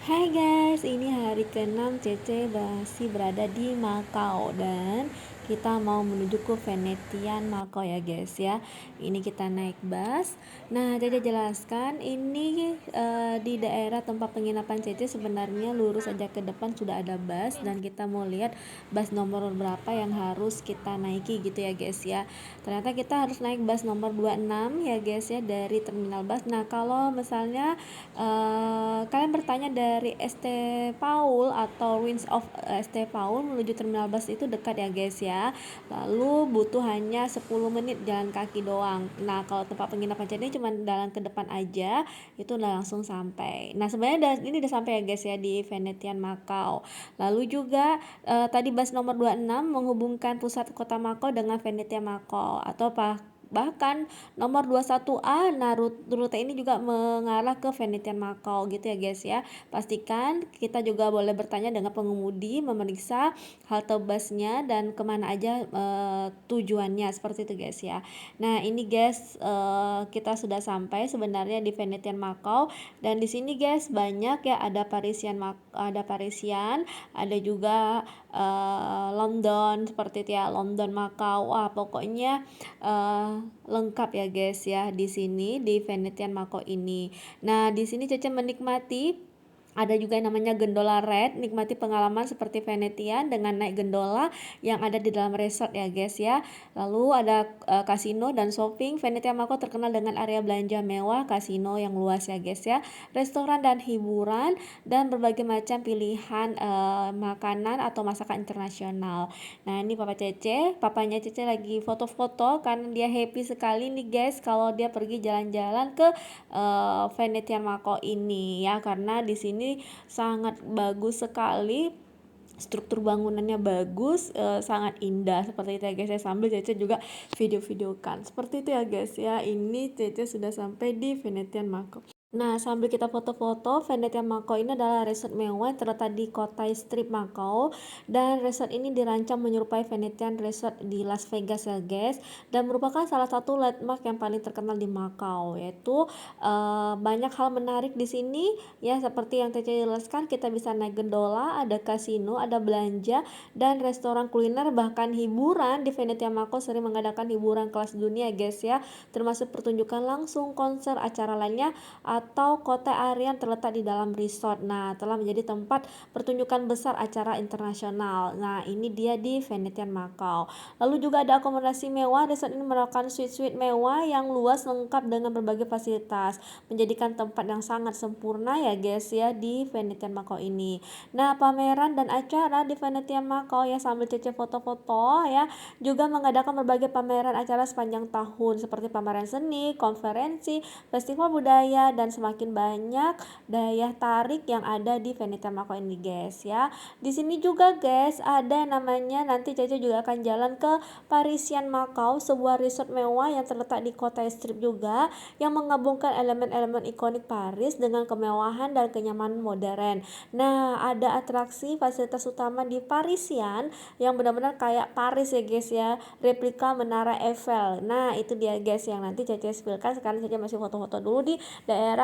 Hai guys, ini hari ke-6 Cece masih berada di Makau dan kita mau menuju ke Venetian Makau ya guys ya. Ini kita naik bus. Nah, Cece jelaskan ini di daerah tempat penginapan Cece sebenarnya lurus aja ke depan sudah ada bus dan kita mau lihat bus nomor berapa yang harus kita naiki gitu ya guys ya. Ternyata kita harus naik bus nomor 26 ya guys ya dari terminal bus. Nah, kalau misalnya kalian bertanya dari ST Paul atau Ruins of ST Paul menuju terminal bus itu dekat ya guys ya. Lalu butuh hanya 10 menit jalan kaki doang. Nah, kalau tempat penginapan ini cuma jalan ke depan aja itu udah langsung sampai. Nah, sebenarnya ini udah sampai ya guys ya di Venetian Makau. Lalu juga tadi bus nomor 26 menghubungkan pusat kota Makau dengan Venetian Makau atau bahkan nomor 21A. Nah, rute ini juga mengarah ke Venetian Makau gitu ya guys ya. Pastikan kita juga boleh bertanya dengan pengemudi, memeriksa halte busnya dan kemana aja tujuannya, seperti itu guys ya. Nah, ini guys kita sudah sampai sebenarnya di Venetian Makau dan di sini guys banyak ya, ada Parisian, ada juga London seperti itu ya, London Makau. Wah, pokoknya lengkap ya guys ya di sini di Venetian Makau ini. Nah, di sini Cece menikmati ada juga yang namanya gondola red, nikmati pengalaman seperti Venetian dengan naik gondola yang ada di dalam resort ya guys ya. Lalu ada kasino dan shopping. Venetian Makau terkenal dengan area belanja mewah, kasino yang luas ya guys ya, restoran dan hiburan, dan berbagai macam pilihan makanan atau masakan internasional. Nah, ini papanya Cece lagi foto-foto karena dia happy sekali nih guys kalau dia pergi jalan-jalan ke Venetian Makau ini ya, karena di sini sangat bagus sekali, struktur bangunannya bagus, sangat indah seperti itu ya guys ya. Sambil Cece juga video-videokan seperti itu ya guys ya. Ini Cece sudah sampai di Venetian Makau. Nah, sambil kita foto-foto, Venetian Makau ini adalah resort mewah yang terletak di kota Strip Makau, dan resort ini dirancang menyerupai Venetian Resort di Las Vegas ya guys, dan merupakan salah satu landmark yang paling terkenal di Makau, yaitu banyak hal menarik di sini ya, seperti yang Tete jelaskan, kita bisa naik gondola, ada kasino, ada belanja dan restoran kuliner, bahkan hiburan di Venetian Makau sering mengadakan hiburan kelas dunia guys ya, termasuk pertunjukan langsung, konser, acara lainnya, atau kota area yang terletak di dalam resort. Nah, telah menjadi tempat pertunjukan besar acara internasional. Nah, ini dia di Venetian Makau. Lalu juga ada akomodasi mewah. Resort ini merupakan suite-suite mewah yang luas, lengkap dengan berbagai fasilitas, menjadikan tempat yang sangat sempurna ya guys ya di Venetian Makau ini. Nah, pameran dan acara di Venetian Makau ya, sambil Cece foto-foto ya, juga mengadakan berbagai pameran acara sepanjang tahun seperti pameran seni, konferensi, festival budaya, dan semakin banyak daya tarik yang ada di Venetian Makau ini guys ya. Di sini juga guys ada yang namanya, nanti Cece juga akan jalan ke Parisian Makau, sebuah resort mewah yang terletak di kota Strip juga, yang menggabungkan elemen-elemen ikonik Paris dengan kemewahan dan kenyamanan modern. Nah, ada atraksi fasilitas utama di Parisian yang benar-benar kayak Paris ya guys ya, replika Menara Eiffel. Nah, itu dia guys yang nanti Cece spilkan. Sekarang Cece masih foto-foto dulu di daerah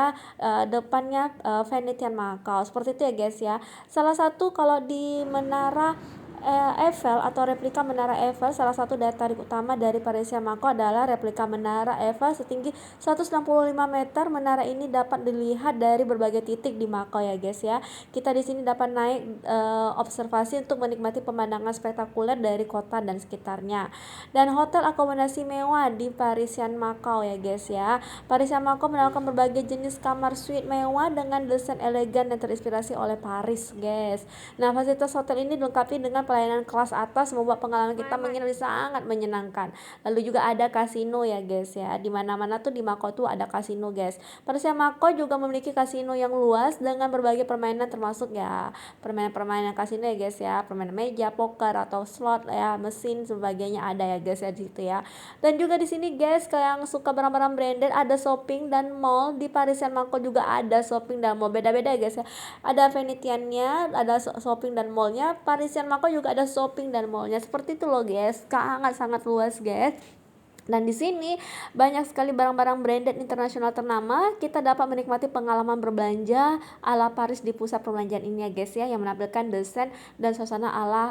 depannya Venetian Makau, seperti itu ya guys ya. Salah satu kalau di Menara Eiffel atau replika Menara Eiffel, salah satu daya tarik utama dari Parisian Makau adalah replika Menara Eiffel setinggi 165 meter. Menara ini dapat dilihat dari berbagai titik di Makau ya guys ya. Kita di sini dapat naik observasi untuk menikmati pemandangan spektakuler dari kota dan sekitarnya. Dan hotel akomodasi mewah di Parisian Makau ya guys ya. Parisian Makau menawarkan berbagai jenis kamar suite mewah dengan desain elegan dan terinspirasi oleh Paris guys. Nah, fasilitas hotel ini dilengkapi dengan pelayanan kelas atas, membuat pengalaman kita menginap sangat menyenangkan. Lalu juga ada kasino ya guys ya. Di mana-mana tuh di Makau tuh ada kasino guys. Parisian Makau juga memiliki kasino yang luas dengan berbagai permainan, termasuk ya permainan-permainan kasino ya guys ya, permainan meja, poker atau slot ya, mesin sebagainya ada ya guys ya di situ ya. Dan juga di sini guys, kalau yang suka barang-barang branded, ada shopping dan mall. Di Parisian Makau juga ada shopping dan mall, beda-beda ya guys ya. Ada Venetiannya, ada shopping dan mallnya. Parisian Makau juga ada shopping dan mallnya, seperti itu loh guys, sangat-sangat luas guys. Dan di sini banyak sekali barang-barang branded internasional ternama. Kita dapat menikmati pengalaman berbelanja ala Paris di pusat perbelanjaan ini ya guys ya, yang menampilkan desain dan suasana ala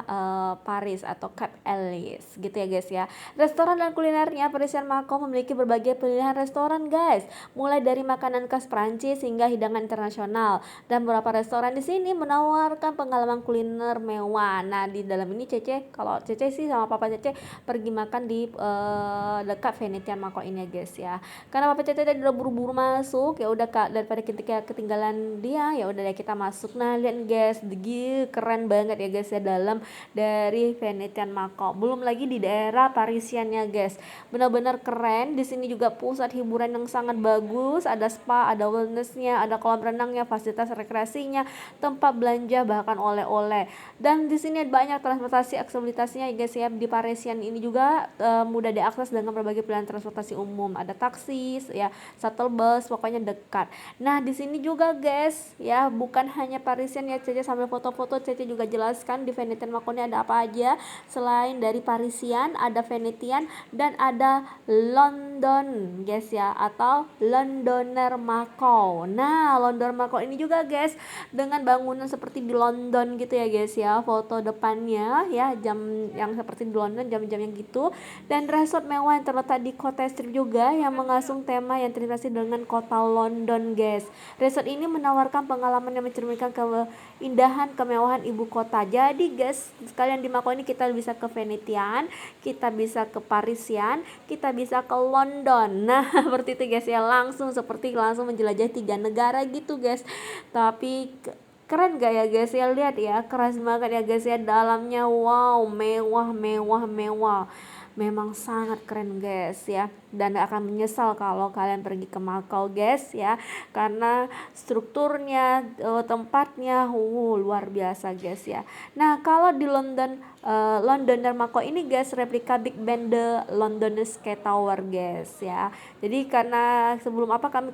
Paris atau Cap Ellis gitu ya guys ya. Restoran dan kulinernya, Parisian Macau memiliki berbagai pilihan restoran guys, mulai dari makanan khas Prancis hingga hidangan internasional. Dan beberapa restoran di sini menawarkan pengalaman kuliner mewah. Nah di dalam ini kalau Cece sih sama Papa Cece pergi makan di dekat Venetian Mako ini ya guys ya. Karena Papa Cece tadi udah buru-buru masuk, ya udah Kak, daripada kita ketinggalan dia, ya udah deh kita masuk. Nah lihat guys, keren banget ya guys ya dalam dari Venetian Mako. Belum lagi di daerah Parisiannya guys, benar-benar keren. Di sini juga pusat hiburan yang sangat bagus, ada spa, ada wellnessnya, ada kolam renangnya, fasilitas rekreasinya, tempat belanja, bahkan oleh-oleh. Dan di sini banyak transportasi aksesibilitasnya ya guys ya. Di Parisian ini juga mudah diakses dengan berbagai pilihan transportasi umum, ada taksi ya, shuttle bus, pokoknya dekat. Nah di sini juga guys ya, bukan hanya Parisian ya, Cece sambil foto-foto Cece juga jelaskan di Venetian Macau ini ada apa aja. Selain dari Parisian, ada Venetian dan ada London guys ya, atau Londoner Macau. Nah Londoner Macau ini juga guys dengan bangunan seperti di London gitu ya guys ya, foto depannya ya, jam yang seperti di London, jam-jamnya gitu. Dan resort mewah yang terletak di kota Strip juga yang mengusung tema yang terinspirasi dengan kota London guys. Resort ini menawarkan pengalaman yang mencerminkan keindahan kemewahan ibu kota. Jadi guys, sekalian di Macau ini kita bisa ke Venetian, kita bisa ke Parisian, kita bisa ke London. Nah seperti itu guys ya, langsung menjelajah 3 negara gitu guys. Tapi keren gak ya guys ya, lihat ya, keras banget ya guys ya, dalamnya wow, mewah, memang sangat keren guys ya. Dan gak akan menyesal kalau kalian pergi ke Macau guys ya, karena strukturnya, tempatnya luar biasa guys ya. Nah kalau di London dan Macau ini guys, replika Big Ben The London Sky Tower guys ya. Jadi karena sebelum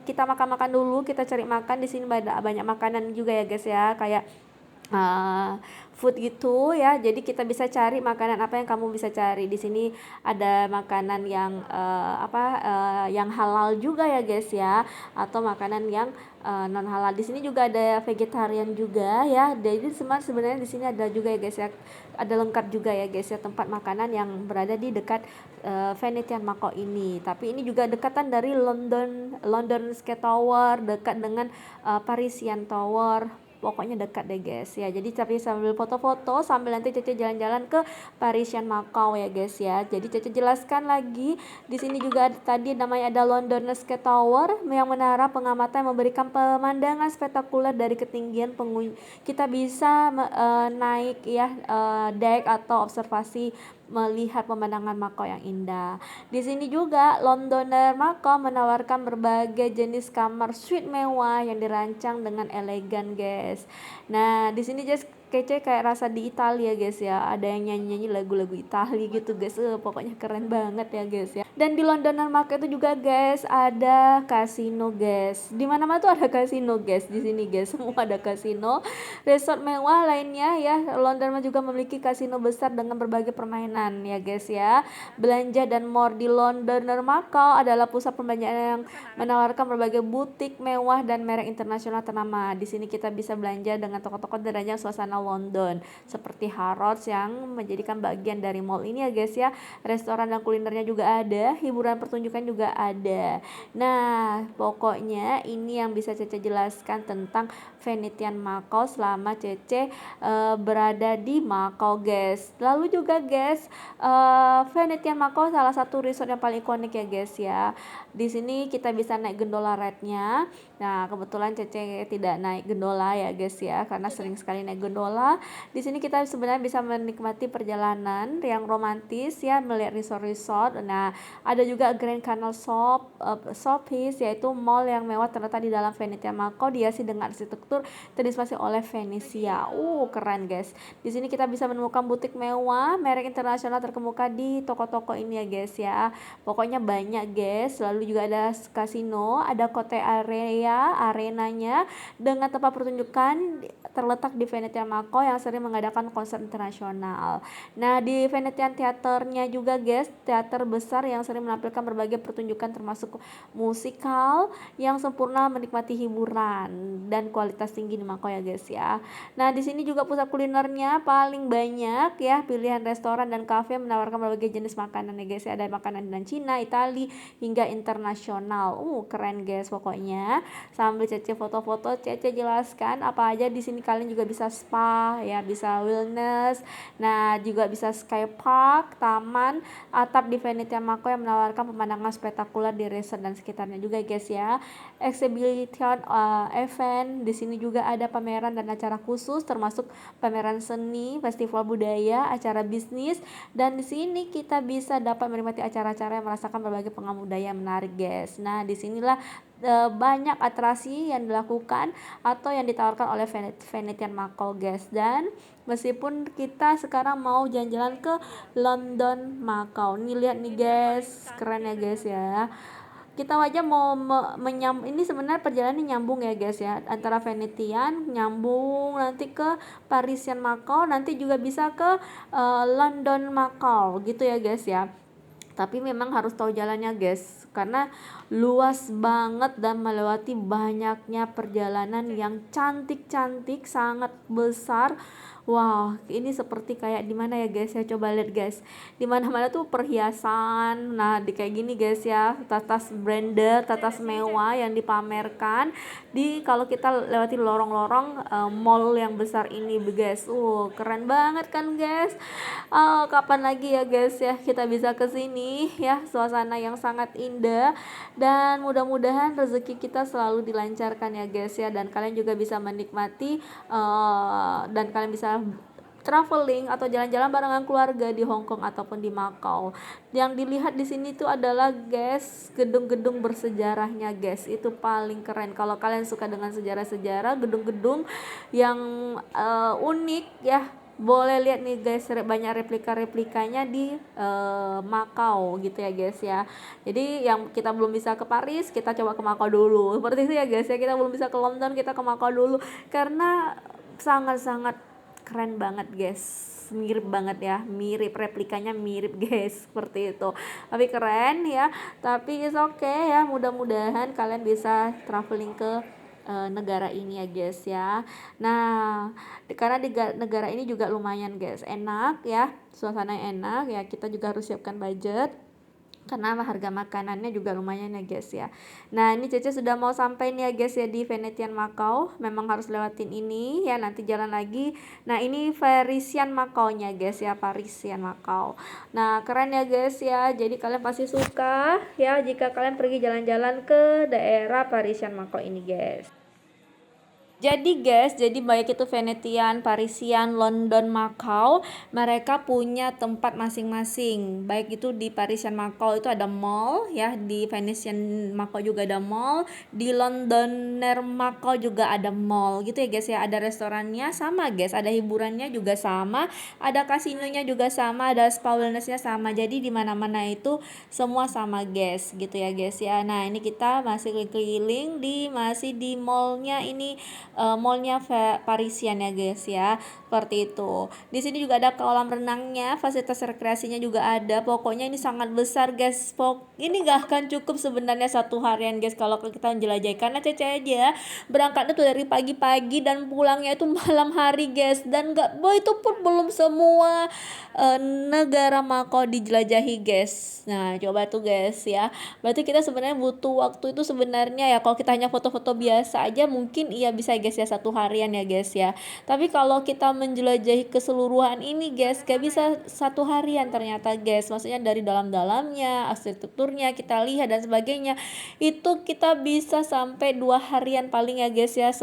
kita makan-makan dulu, kita cari makan di sini, banyak makanan juga ya guys ya, kayak food gitu ya. Jadi kita bisa cari makanan apa yang kamu bisa cari di sini. Ada makanan yang yang halal juga ya guys ya, atau makanan yang non halal. Di sini juga ada vegetarian juga ya. Jadi sebenarnya di sini ada juga ya guys ya, ada lengkap juga ya guys ya, tempat makanan yang berada di dekat Venetian Macau ini. Tapi ini juga dekatan dari London Sky Tower, dekat dengan Parisian Tower. Pokoknya dekat deh guys ya. Jadi tapi sambil foto-foto sambil nanti Cece jalan-jalan ke Parisian Macau ya guys ya. Jadi Cece jelaskan lagi, di sini juga tadi namanya ada London Sky Tower yang menara pengamatan yang memberikan pemandangan spektakuler dari ketinggian kita bisa naik ya, deck atau observasi melihat pemandangan Macau yang indah. Di sini juga Londoner Macau menawarkan berbagai jenis kamar suite mewah yang dirancang dengan elegan guys. Nah di sini just kece kayak rasa di Italia guys ya, ada yang nyanyi-nyanyi lagu-lagu Italia gitu guys. Pokoknya keren banget ya guys ya. Dan di Londoner Macau itu juga guys ada kasino guys. Di mana-mana tuh ada kasino guys di sini guys. Semua ada kasino. Resort mewah lainnya ya, London juga memiliki kasino besar dengan berbagai permainan ya guys ya. Belanja dan mall di Londoner Macau adalah pusat perbelanjaan yang menawarkan berbagai butik mewah dan merek internasional ternama. Di sini kita bisa belanja dengan toko-toko derajat suasana London seperti Harrods yang menjadikan bagian dari mall ini ya guys ya. Restoran dan kulinernya juga ada, hiburan pertunjukan juga ada. Nah pokoknya ini yang bisa Cece jelaskan tentang Venetian Macau selama Cece berada di Macau guys. Lalu juga guys, Venetian Macau salah satu resort yang paling ikonik ya guys ya. Di sini kita bisa naik gondola ride-nya. Nah, kebetulan Cece tidak naik gondola ya guys ya, karena sering sekali naik gondola. Di sini kita sebenarnya bisa menikmati perjalanan yang romantis ya, melihat resort-resort. Nah, ada juga Grand Canal Shoppes, yaitu mall yang mewah terletak di dalam Venetian Macau, dihiasi dengan arsitektur terinspirasi oleh Venesia. Keren guys. Di sini kita bisa menemukan butik mewah, merek internasional terkemuka di toko-toko ini ya guys ya. Pokoknya banyak guys. Lalu juga ada kasino, ada Cotai Area, arenanya dengan tempat pertunjukan terletak di Venetian Macao yang sering mengadakan konser internasional. Nah, di Venetian Theaternya juga guys, teater besar yang sering menampilkan berbagai pertunjukan termasuk musikal yang sempurna menikmati hiburan dan kualitas tinggi di Macao ya guys ya. Nah, di sini juga pusat kulinernya paling banyak ya, pilihan restoran dan kafe menawarkan berbagai jenis makanan ya guys ya. Ada makanan dan Cina, Itali hingga internasional. Keren guys pokoknya. Sambil Cece foto-foto, Cece jelaskan apa aja di sini. Kalian juga bisa spa ya, bisa wellness. Nah, juga bisa sky park, taman atap di Venetian Macao yang menawarkan pemandangan spektakuler di resort dan sekitarnya juga guys ya. Exhibition event di sini juga ada pameran dan acara khusus termasuk pameran seni, festival budaya, acara bisnis, dan di sini kita bisa dapat menikmati acara-acara yang merasakan berbagai pengalaman budaya yang menarik guys. Nah, disinilah banyak atraksi yang dilakukan atau yang ditawarkan oleh Venetian Macao guys. Dan meskipun kita sekarang mau jalan-jalan ke London Macao, nih lihat nih guys, keren ya guys ya. Kita aja mau ini sebenarnya perjalanan nyambung ya guys ya, antara Venetian nyambung nanti ke Parisian Macao, nanti juga bisa ke London Macao gitu ya guys ya. Tapi memang harus tahu jalannya guys, karena luas banget dan melewati banyaknya perjalanan yang cantik-cantik, sangat besar. Wow, ini seperti kayak di mana ya guys ya, coba lihat guys. Di mana-mana tuh perhiasan. Nah, di kayak gini guys ya, tas-tas branded, tas mewah yang dipamerkan di kalau kita lewati lorong-lorong mall yang besar ini guys. Keren banget kan guys. Kapan lagi ya guys ya kita bisa ke sini ya, suasana yang sangat indah, dan mudah-mudahan rezeki kita selalu dilancarkan ya guys ya, dan kalian juga bisa menikmati dan kalian bisa traveling atau jalan-jalan barengan keluarga di Hong Kong ataupun di Macau. Yang dilihat di sini tuh adalah guys, gedung-gedung bersejarahnya guys, itu paling keren. Kalau kalian suka dengan sejarah-sejarah, gedung-gedung yang unik ya, boleh lihat nih guys, banyak replika-replikanya di Macau gitu ya guys ya. Jadi yang kita belum bisa ke Paris, kita coba ke Macau dulu. Seperti itu ya guys ya, kita belum bisa ke London, kita ke Macau dulu karena sangat-sangat keren banget guys. Mirip banget ya, mirip, replikanya mirip guys, seperti itu. Tapi keren ya, tapi it's okay ya, mudah-mudahan kalian bisa traveling ke negara ini ya guys ya. Nah, karena di negara ini juga lumayan guys, enak ya, suasana enak ya, kita juga harus siapkan budget karena harga makanannya juga lumayan ya guys ya. Nah, ini Cece sudah mau sampai nih ya guys ya di Venetian Macao. Memang harus lewatin ini ya, nanti jalan lagi. Nah, ini Parisian Macao nya guys ya, Parisian Macao. Nah, keren ya guys ya. Jadi kalian pasti suka ya jika kalian pergi jalan-jalan ke daerah Parisian Macao ini guys. Jadi guys, jadi baik itu Venetian, Parisian, London, Macau, mereka punya tempat masing-masing. Baik itu di Parisian Macau itu ada mall ya, di Venetian Macau juga ada mall, di Londoner Macau juga ada mall gitu ya guys ya. Ada restorannya sama guys, ada hiburannya juga sama, ada kasinonya juga sama, ada spa wellnessnya sama. Jadi di mana-mana itu semua sama guys gitu ya guys ya. Nah, ini kita masih keliling masih di mallnya ini, mallnya Parisian ya guys ya, seperti itu. Di sini juga ada kolam renangnya, fasilitas rekreasinya juga ada. Pokoknya ini sangat besar guys. Ini gak akan cukup sebenarnya satu harian guys kalau kita menjelajahi, karena Cece aja berangkatnya tuh dari pagi-pagi dan pulangnya itu malam hari guys, dan itu pun belum semua negara Macau dijelajahi guys. Nah, coba tuh guys ya, berarti kita sebenarnya butuh waktu itu sebenarnya ya, kalau kita hanya foto-foto biasa aja mungkin iya bisa guys ya, satu harian ya guys ya. Tapi kalau kita menjelajahi keseluruhan ini guys, gak bisa satu harian ternyata guys. Maksudnya dari dalam-dalamnya, arsitekturnya kita lihat dan sebagainya, itu kita bisa sampai 2 harian paling ya guys ya,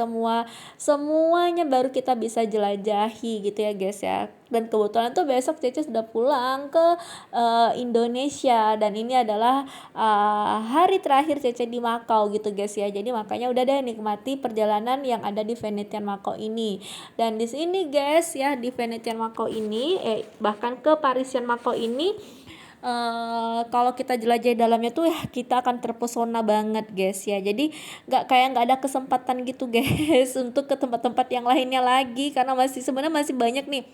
semuanya baru kita bisa jelajahi gitu ya guys ya. Dan kebetulan tuh besok Cece sudah pulang ke Indonesia, dan ini adalah hari terakhir Cece di Macau gitu guys ya. Jadi makanya udah deh nikmati perjalanan yang ada di Venetian Macau ini. Dan di sini guys ya, di Venetian Macau ini bahkan ke Parisian Macau ini kalau kita jelajahi dalamnya tuh ya kita akan terpesona banget guys ya. Jadi nggak ada kesempatan gitu guys untuk ke tempat-tempat yang lainnya lagi, karena sebenarnya masih banyak nih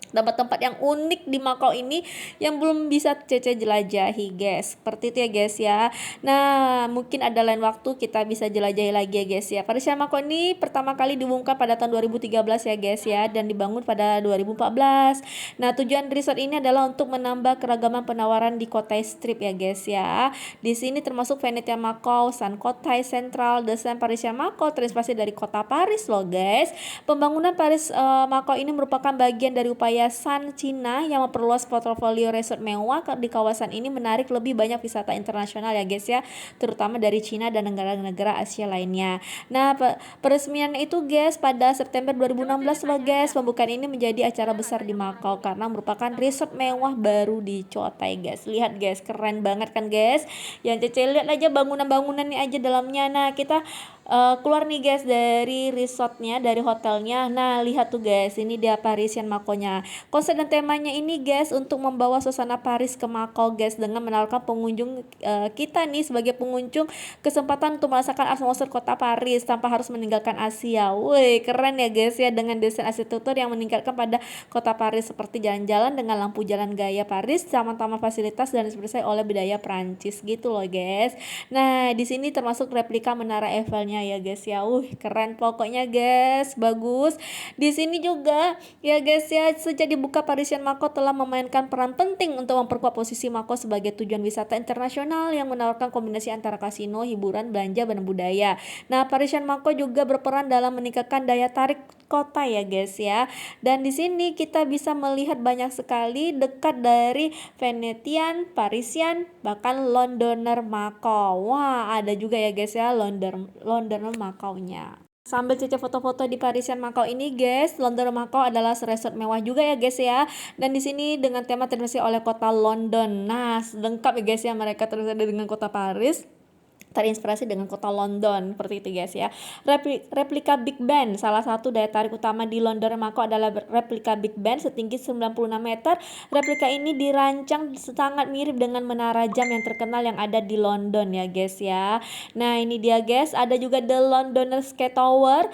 tempat-tempat yang unik di Makau ini yang belum bisa Cece jelajahi guys. Seperti itu ya guys ya. Nah, mungkin ada lain waktu kita bisa jelajahi lagi ya guys ya. Parisian Makau ini pertama kali diumumkan pada tahun 2013 ya guys ya, dan dibangun pada 2014. Nah, tujuan resort ini adalah untuk menambah keragaman penawaran di Cotai Strip ya guys ya. Di sini termasuk Venetia Makau, Sun Cotai Central, Desain Parisian Makau, terinspirasi dari kota Paris loh guys. Pembangunan Paris Makau ini merupakan bagian dari upaya Sun Cina yang memperluas portofolio resort mewah di kawasan ini, menarik lebih banyak wisata internasional ya guys ya, terutama dari Cina dan negara-negara Asia lainnya. Nah, peresmian itu guys pada September 2016 loh guys. Pembukaan ini menjadi acara besar di Makau karena merupakan resort mewah baru di Cotai guys. Lihat guys, keren banget kan guys. Yang Cece lihat aja bangunan-bangunannya aja dalamnya. Nah, kita keluar nih guys dari resortnya, dari hotelnya. Nah, lihat tuh guys, ini dia Parisian Makau-nya. Konsep dan temanya ini guys untuk membawa suasana Paris ke Makau guys, dengan menawarkan pengunjung kita nih sebagai pengunjung kesempatan untuk merasakan atmosfer kota Paris tanpa harus meninggalkan Asia. Wih, keren ya guys ya, dengan desain arsitektur yang meningkatkan pada kota Paris seperti jalan-jalan dengan lampu jalan gaya Paris, taman-taman fasilitas dan disertai oleh budaya Prancis gitu loh guys. Nah, di sini termasuk replika Menara Eiffelnya ya guys ya. Keren pokoknya guys, bagus. Di sini juga ya guys ya, sejak dibuka Parisian Makau telah memainkan peran penting untuk memperkuat posisi Makau sebagai tujuan wisata internasional yang menawarkan kombinasi antara kasino, hiburan, belanja, dan budaya. Nah, Parisian Makau juga berperan dalam meningkatkan daya tarik kota ya guys ya. Dan di sini kita bisa melihat banyak sekali dekat dari Venetian, Parisian, bahkan Londoner Makau. Wah, ada juga ya guys ya Londoner Makau-nya. Sambil Cece foto-foto di Parisian Makau ini guys, Londoner Makau adalah resort mewah juga ya guys ya. Dan di sini dengan tema terinspirasi oleh kota London. Nah, lengkap ya guys ya, mereka terinspirasi dengan kota Paris, terinspirasi dengan kota London, seperti itu guys ya. Replika Big Ben, salah satu daya tarik utama di Londoner Makau adalah replika Big Ben setinggi 96 meter. Replika ini dirancang sangat mirip dengan menara jam yang terkenal yang ada di London ya guys ya. Nah, ini dia guys, ada juga The Londoner Sky Tower,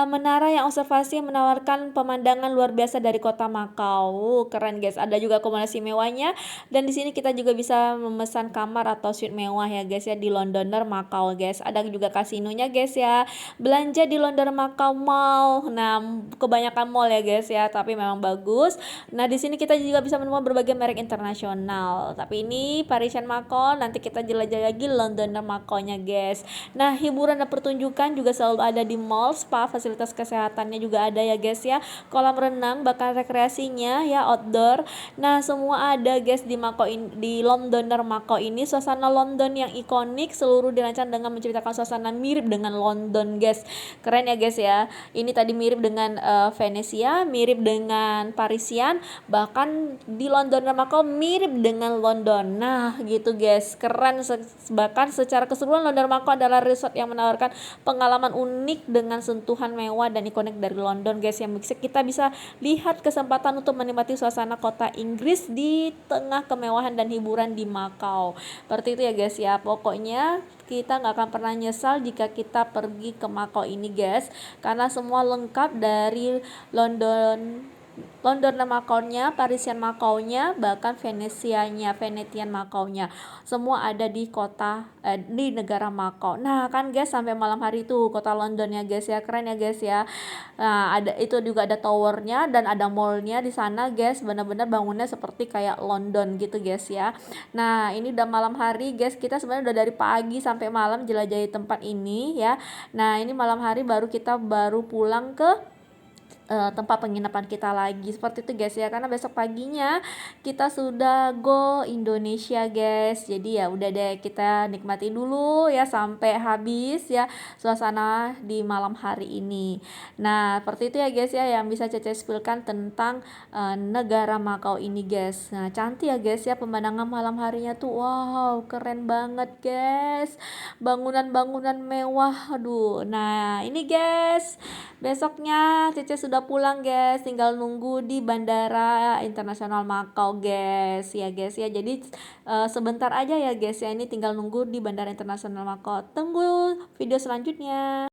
menara yang observasi menawarkan pemandangan luar biasa dari kota Makau. Keren guys, ada juga akomodasi mewahnya, dan di sini kita juga bisa memesan kamar atau suite mewah ya guys ya di Londoner Makau guys. Ada juga kasinonya guys ya. Belanja di Londoner Makau Mall. Nah, kebanyakan mall ya guys ya, tapi memang bagus. Nah, di sini kita juga bisa menemukan berbagai merek internasional. Tapi ini Parisian Makau, nanti kita jelajah lagi Londoner Makau-nya guys. Nah, hiburan dan pertunjukan juga selalu ada di mall, spa, fasilitas kesehatannya juga ada ya guys ya. Kolam renang, bahkan rekreasinya ya outdoor. Nah, semua ada guys di Makau di Londoner Makau ini. Suasana London yang ikonik seluruh dirancang dengan menceritakan suasana mirip dengan London guys. Keren ya guys ya. Ini tadi mirip dengan Venesia, mirip dengan Parisian, bahkan di Londoner Makau mirip dengan London. Nah, gitu guys. Keren, bahkan secara keseluruhan Londoner Makau adalah resort yang menawarkan pengalaman unik dengan sentuhan mewah dan ikonik dari London guys, yang kita bisa lihat kesempatan untuk menikmati suasana kota Inggris di tengah kemewahan dan hiburan di Makau. Seperti itu ya guys ya. Pokoknya kita nggak akan pernah nyesal jika kita pergi ke Makau ini guys, karena semua lengkap dari Londoner Makau-nya, Parisian Makau-nya, bahkan Venetian Makau-nya. Semua ada di di negara Makau. Nah, kan guys, sampai malam hari itu kota London ya guys ya. Keren ya guys ya. Nah, itu juga ada towernya dan ada mallnya di sana guys. Benar-benar bangunnya seperti kayak London gitu guys ya. Nah, ini udah malam hari guys. Kita sebenarnya udah dari pagi sampai malam jelajahi tempat ini ya. Nah, ini malam hari kita baru pulang ke tempat penginapan kita lagi, seperti itu guys ya, karena besok paginya kita sudah go Indonesia guys. Jadi ya udah deh, kita nikmati dulu ya sampai habis ya suasana di malam hari ini. Nah, seperti itu ya guys ya yang bisa Cece spillkan tentang negara Makau ini guys. Nah, cantik ya guys ya, pemandangan malam harinya tuh wow, keren banget guys, bangunan-bangunan mewah. Aduh, nah ini guys, besoknya Cece sudah udah pulang guys, tinggal nunggu di Bandara Internasional Makau guys ya guys ya. Jadi sebentar aja ya guys ya, ini tinggal nunggu di Bandara Internasional Makau. Tunggu video selanjutnya.